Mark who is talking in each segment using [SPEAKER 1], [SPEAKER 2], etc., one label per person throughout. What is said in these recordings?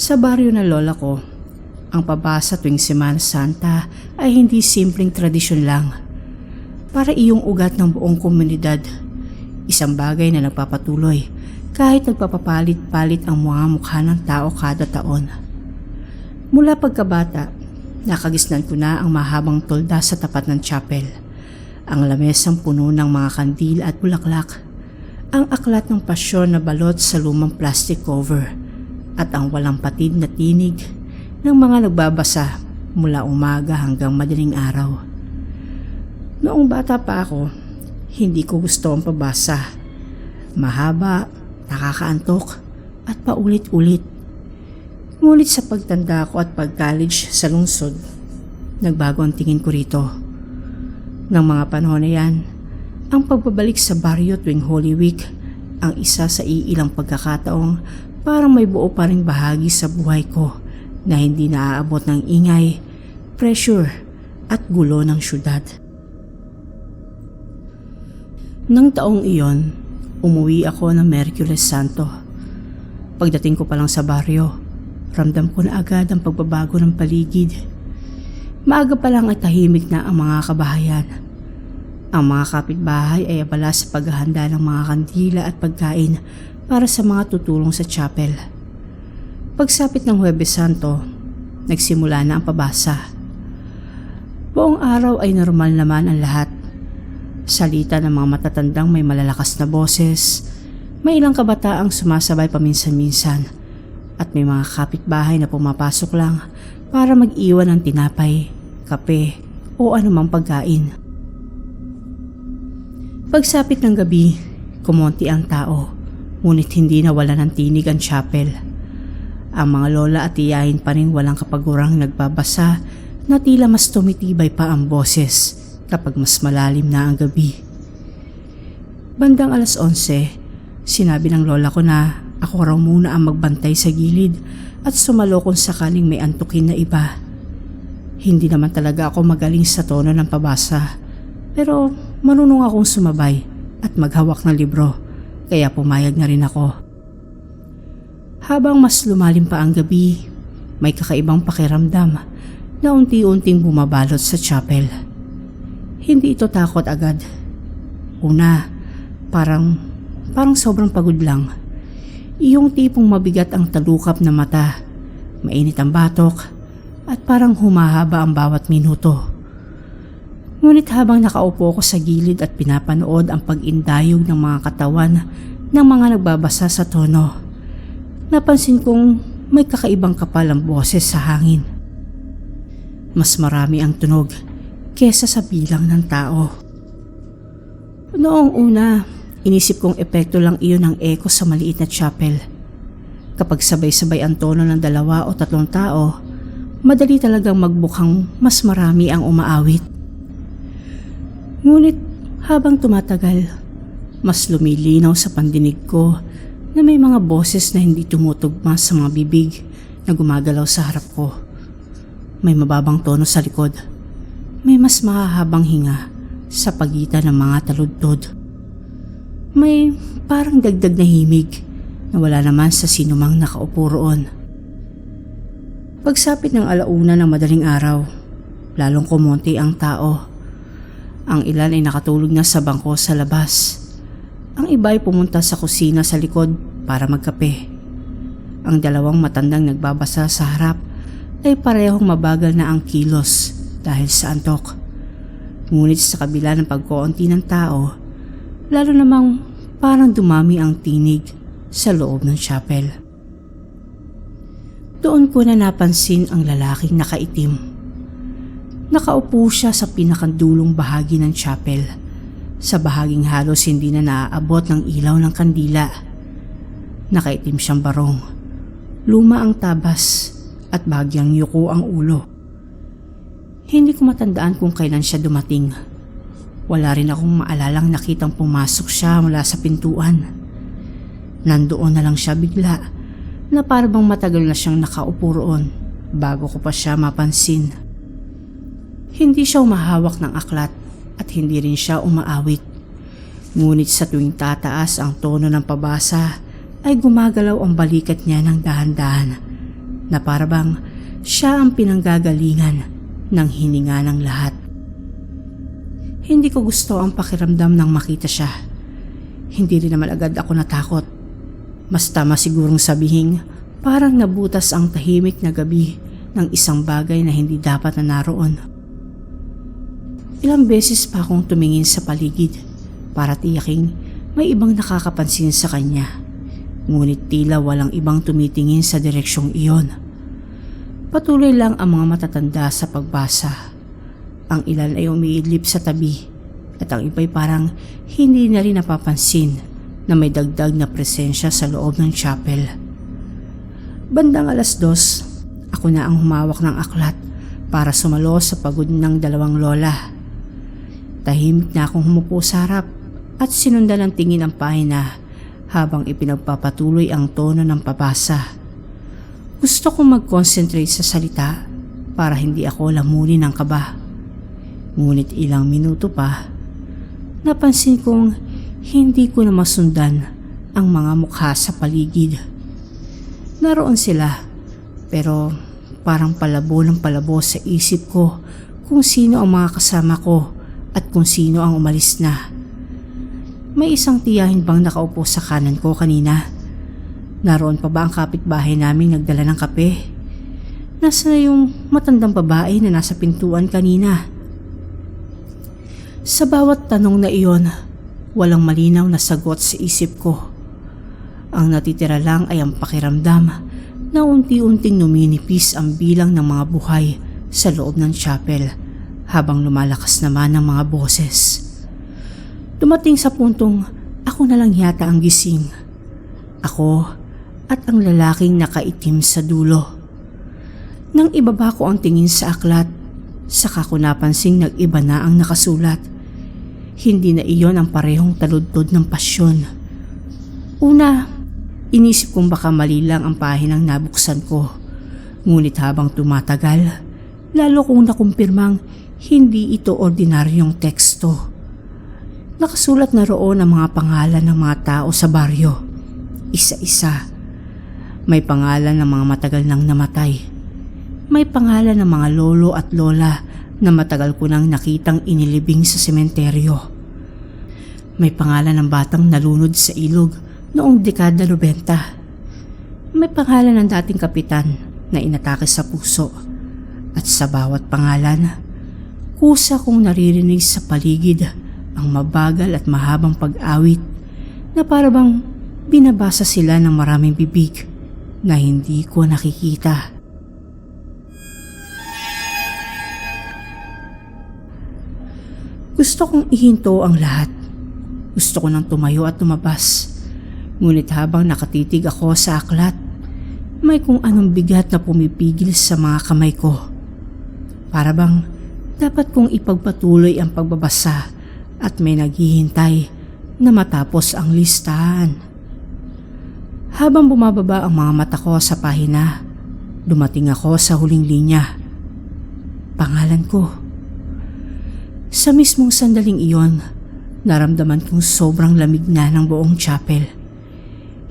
[SPEAKER 1] Sa baryo na lola ko, ang pabasa tuwing Semana Santa ay hindi simpleng tradisyon lang. Para iyong ugat ng buong komunidad, isang bagay na nagpapatuloy kahit nagpapapalit-palit ang mga mukha ng tao kada taon. Mula pagkabata, nakagisnan ko na ang mahabang tolda sa tapat ng chapel, ang lamesang puno ng mga kandil at bulaklak, ang aklat ng pasyon na balot sa lumang plastic cover, at ang walang patid na tinig ng mga nagbabasa mula umaga hanggang madaling araw. Noong bata pa ako, hindi ko gusto ang pabasa. Mahaba, nakakaantok, at paulit-ulit. Ngunit sa pagtanda ko at pag-college sa lungsod, nagbago ang tingin ko rito. Nang mga panahon na yan, ang pagbabalik sa baryo tuwing Holy Week ang isa sa iilang pagkakataong parang may buo pa ring bahagi sa buhay ko na hindi naaabot ng ingay, pressure at gulo ng syudad. Nang taong iyon, umuwi ako ng Miyerkules Santo. Pagdating ko pa lang sa baryo, ramdam ko na agad ang pagbabago ng paligid. Maaga pa lang ay tahimik na ang mga kabahayan. Ang mga kapitbahay ay abala sa paghahanda ng mga kandila at pagkain para sa mga tutulong sa chapel. Pagsapit ng Huwebes Santo, nagsimula na ang pabasa. Buong araw ay normal naman ang lahat. Salita ng mga matatandang may malalakas na boses, may ilang kabataang sumasabay paminsan-minsan, at may mga kapitbahay na pumapasok lang para mag-iwan ng tinapay, kape o anumang pagkain. Pagsapit ng gabi, kumonti ang tao, ngunit hindi nawala ng tinig ang chapel. Ang mga lola at tiyahin pa rin walang kapagurang nagbabasa na tila mas tumitibay pa ang boses kapag mas malalim na ang gabi. Bandang 11:00, sinabi ng lola ko na ako raw muna ang magbantay sa gilid at sumalo kung sakaling may antukin na iba. Hindi naman talaga ako magaling sa tono ng pabasa, pero marunong akong sumabay at maghawak ng libro, kaya pumayag na rin ako. Habang mas lumalim pa ang gabi, may kakaibang pakiramdam na unti-unting bumabalot sa chapel. Hindi ito takot agad. Una, parang sobrang pagod lang. Iyong tipong mabigat ang talukap na mata, mainit ang batok, at parang humahaba ang bawat minuto. Ngunit habang nakaupo ko sa gilid at pinapanood ang pag-indayog ng mga katawan ng mga nagbabasa sa tono, napansin kong may kakaibang kapal ang boses sa hangin. Mas marami ang tunog kesa sa bilang ng tao. Noong una, inisip kong epekto lang iyon ng echo sa maliit na chapel. Kapag sabay-sabay ang tono ng 2 o 3 tao, madali talagang magbukhang mas marami ang umaawit. Ngunit habang tumatagal, mas lumilinaw sa pandinig ko na may mga boses na hindi tumutugma sa mga bibig na gumagalaw sa harap ko. May mababang tono sa likod. May mas mahahabang hinga sa pagitan ng mga taludtod. May parang dagdag na himig na wala naman sa sinumang nakaupo roon. Pagsapit ng 1:00 ng madaling araw, lalong kumonti ang tao. Ang ilan ay nakatulog na sa bangko sa labas. Ang iba ay pumunta sa kusina sa likod para magkape. Ang 2 matandang nagbabasa sa harap ay parehong mabagal na ang kilos dahil sa antok. Ngunit sa kabila ng pagkoonti ng tao, lalo namang parang dumami ang tinig sa loob ng chapel. Doon ko na napansin ang lalaking nakaitim. Nakaupo siya sa pinakadulong bahagi ng chapel, sa bahaging halos hindi na naaabot ng ilaw ng kandila. Nakaitim siyang barong. Luma ang tabas at bagyang yuko ang ulo. Hindi ko matandaan kung kailan siya dumating. Wala rin akong maalalang nakitang pumasok siya mula sa pintuan. Nandoon na lang siya bigla na parang matagal na siyang nakaupo roon bago ko pa siya mapansin. Hindi siya umahawak ng aklat at hindi rin siya umaawit. Ngunit sa tuwing tataas ang tono ng pabasa ay gumagalaw ang balikat niya ng dahan-dahan na parabang siya ang pinanggagalingan ng hininga ng lahat. Hindi ko gusto ang pakiramdam nang makita siya. Hindi rin naman agad ako natakot. Mas tama sigurong sabihin parang nabutas ang tahimik na gabi ng isang bagay na hindi dapat na naroon. Ilang beses pa akong tumingin sa paligid para tiyaking may ibang nakakapansin sa kanya. Ngunit tila walang ibang tumitingin sa direksyong iyon. Patuloy lang ang mga matatanda sa pagbasa. Ang ilan ay umiidlip sa tabi at ang iba'y parang hindi na rin napapansin na may dagdag na presensya sa loob ng chapel. Bandang 2:00, ako na ang humawak ng aklat para sumalo sa pagod ng dalawang lola. Tahimik na akong humupo sa harap at sinundan ng tingin ang pahina habang ipinagpapatuloy ang tono ng pabasa. Gusto kong mag-concentrate sa salita para hindi ako lamunin ng kaba. Ngunit ilang minuto pa, napansin kong hindi ko na masundan ang mga mukha sa paligid. Naroon sila, pero parang palabo ng palabo sa isip ko kung sino ang mga kasama ko at kung sino ang umalis na. May isang tiyahin bang nakaupo sa kanan ko kanina? Naroon pa ba ang kapitbahay naming nagdala ng kape? Nasa na yung matandang babae na nasa pintuan kanina? Sa bawat tanong na iyon, walang malinaw na sagot sa isip ko. Ang natitira lang ay ang pakiramdam na unti-unting numinipis ang bilang ng mga buhay sa loob ng chapel habang lumalakas naman ang mga boses. Dumating sa puntong ako na lang yata ang gising. Ako at ang lalaking nakaitim sa dulo. Nang ibaba ko ang tingin sa aklat, saka ko napansing nag-iba na ang nakasulat. Hindi na iyon ang parehong taludtod ng pasyon. Una, inisip kong baka mali lang ang pahinang nabuksan ko. Ngunit habang tumatagal, lalo kong nakumpirmang hindi ito ordinaryong teksto. Nakasulat na roon ang mga pangalan ng mga tao sa baryo. Isa-isa. May pangalan ng mga matagal nang namatay. May pangalan ng mga lolo at lola na matagal ko nang nakitang inilibing sa sementeryo. May pangalan ng batang nalunod sa ilog noong dekada 90. May pangalan ng dating kapitan na inatake sa puso. At sa bawat pangalan, kusa kong naririnig sa paligid ang mabagal at mahabang pag-awit na parabang binabasa sila ng maraming bibig na hindi ko nakikita. Gusto kong ihinto ang lahat. Gusto ko nang tumayo at lumabas. Ngunit habang nakatitig ako sa aklat, may kung anong bigat na pumipigil sa mga kamay ko. Para bang dapat kong ipagpatuloy ang pagbabasa at may naghihintay na matapos ang listahan. Habang bumababa ang mga mata ko sa pahina, dumating ako sa huling linya. Pangalan ko. Sa mismong sandaling iyon, naramdaman kong sobrang lamig na ng buong chapel.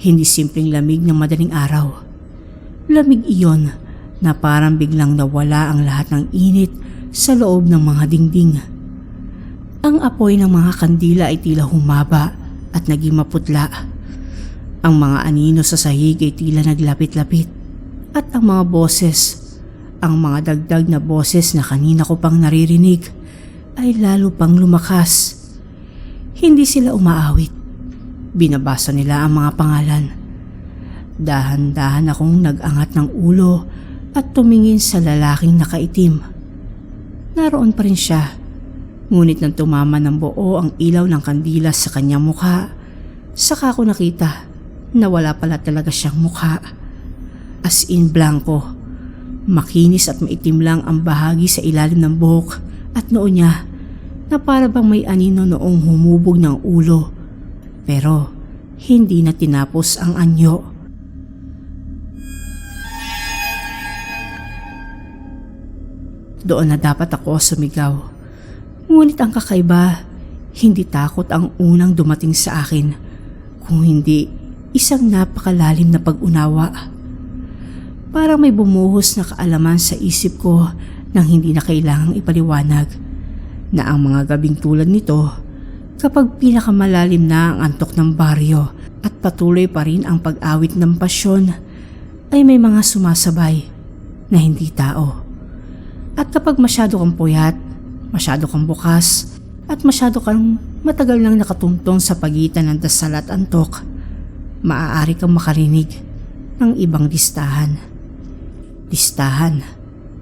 [SPEAKER 1] Hindi simpleng lamig ng madaling araw. Lamig iyon na parang biglang nawala ang lahat ng init sa loob ng mga dingding. Ang apoy ng mga kandila ay tila humaba at naging maputla. Ang mga anino sa sahig ay tila naglapit-lapit. At ang mga boses, ang mga dagdag na boses na kanina ko pang naririnig, ay lalo pang lumakas. Hindi sila umaawit. Binabasa nila ang mga pangalan. Dahan-dahan akong nag-angat ng ulo at tumingin sa lalaking nakaitim. Naroon pa rin siya. Ngunit nang tumama ng buo ang ilaw ng kandila sa kanyang mukha, saka ko nakita na wala pala talaga siyang mukha. As in blanco. Makinis at maitim lang ang bahagi sa ilalim ng buhok at noo niya na para bang may anino noong humubog ng ulo. Pero hindi na tinapos ang anyo. Doon na dapat ako sumigaw. Ngunit ang kakaiba, hindi takot ang unang dumating sa akin, kung hindi isang napakalalim na pag-unawa. Parang may bumuhos na kaalaman sa isip ko nang hindi na kailangang ipaliwanag na ang mga gabing tulad nito, kapag pinakamalalim na ang antok ng baryo at patuloy pa rin ang pag-awit ng pasyon, ay may mga sumasabay na hindi tao. At kapag masyado kang puyat, masyado kang bukas, at masyado kang matagal nang nakatuntong sa pagitan ng dasal at antok, maaari kang makarinig ng ibang listahan. Listahan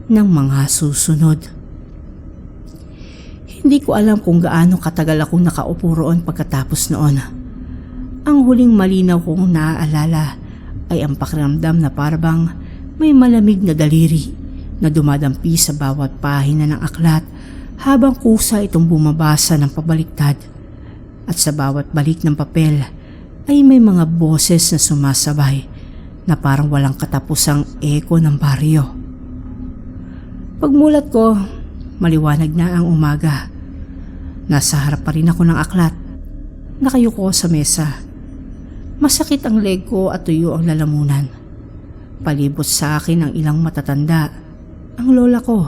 [SPEAKER 1] ng mga susunod. Hindi ko alam kung gaano katagal akong nakaupo roon pagkatapos noon. Ang huling malinaw kong naaalala ay ang pakiramdam na parang may malamig na daliri na dumadampi sa bawat pahina ng aklat habang kusa itong bumabasa ng pabaliktad. At sa bawat balik ng papel ay may mga boses na sumasabay na parang walang katapusang eko ng baryo. Pagmulat ko, maliwanag na ang umaga. Nasa harap pa rin ako ng aklat. Nakayuko sa mesa. Masakit ang leg ko at tuyo ang lalamunan. Palibot sa akin ang ilang matatanda. Ang lola ko,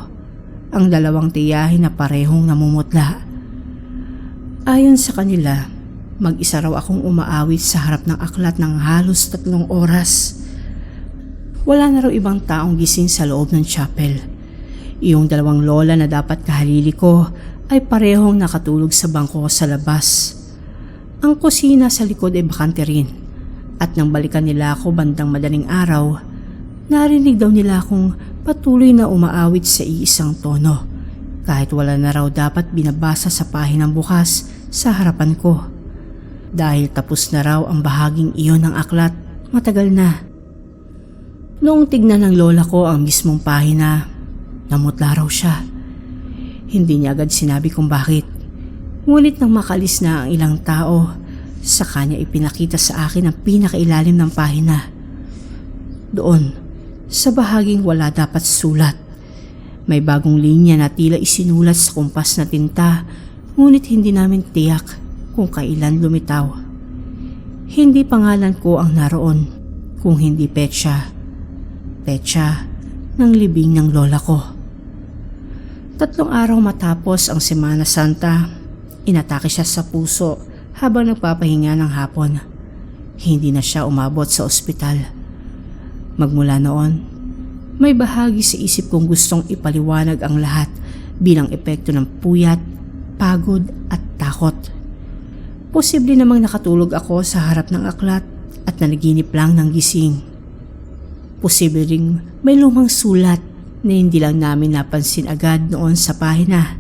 [SPEAKER 1] ang dalawang tiyahin na parehong namumutla. Ayon sa kanila, mag-isa raw akong umaawit sa harap ng aklat ng halos 3 oras. Wala na raw ibang taong gising sa loob ng chapel. Iyong dalawang lola na dapat kahalili ko ay parehong nakatulog sa bangko sa labas. Ang kusina sa likod ay bakante rin. At nang balikan nila ako bandang madaling araw, narinig daw nila akong patuloy na umaawit sa iisang tono. Kahit wala na raw dapat binabasa sa pahinang bukas sa harapan ko. Dahil tapos na raw ang bahaging iyon ng aklat, matagal na. Noong tignan ng lola ko ang mismong pahina, namutla raw siya. Hindi niya agad sinabi kung bakit. Ngunit nang makalis na ang ilang tao, sa kanya ipinakita sa akin ang pinakailalim ng pahina. Doon, sa bahaging wala dapat sulat, may bagong linya na tila isinulat sa kumpas na tinta, ngunit hindi namin tiyak kung kailan lumitaw. Hindi pangalan ko ang naroon, kung hindi petsa ng libing ng lola ko. 3 araw matapos ang Semana Santa, inatake siya sa puso habang nagpapahinga ng hapon. Hindi na siya umabot sa ospital. Magmula noon, may bahagi sa isip kong gustong ipaliwanag ang lahat bilang epekto ng puyat, pagod at takot. Posible namang nakatulog ako sa harap ng aklat at nanaginip lang ng gising. Posible ring may lumang sulat na hindi lang namin napansin agad noon sa pahina.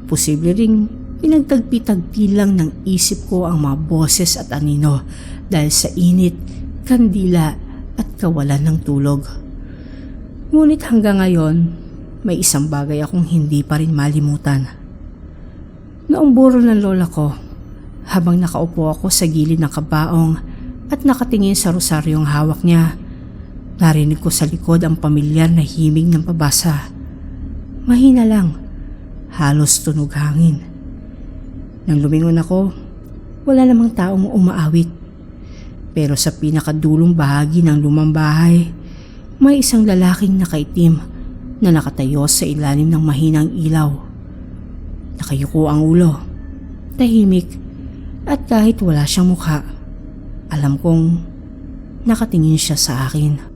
[SPEAKER 1] Posible ring pinagtagpi-tagpi lang ng isip ko ang mga boses at anino dahil sa init, kandila at kawalan ng tulog. Ngunit hanggang ngayon, may isang bagay akong hindi pa rin malimutan. Noong burol ng lola ko, habang nakaupo ako sa gilid ng kabaong at nakatingin sa rosaryong hawak niya, narinig ko sa likod ang pamilyar na himig ng pabasa. Mahina lang, halos tunog hangin. Nang lumingon ako, wala namang taong umaawit. Pero sa pinakadulong bahagi ng lumang bahay, may isang lalaking nakaitim na nakatayo sa ilalim ng mahinang ilaw. Nakayuko ang ulo, tahimik, at kahit wala siyang mukha, alam kong nakatingin siya sa akin.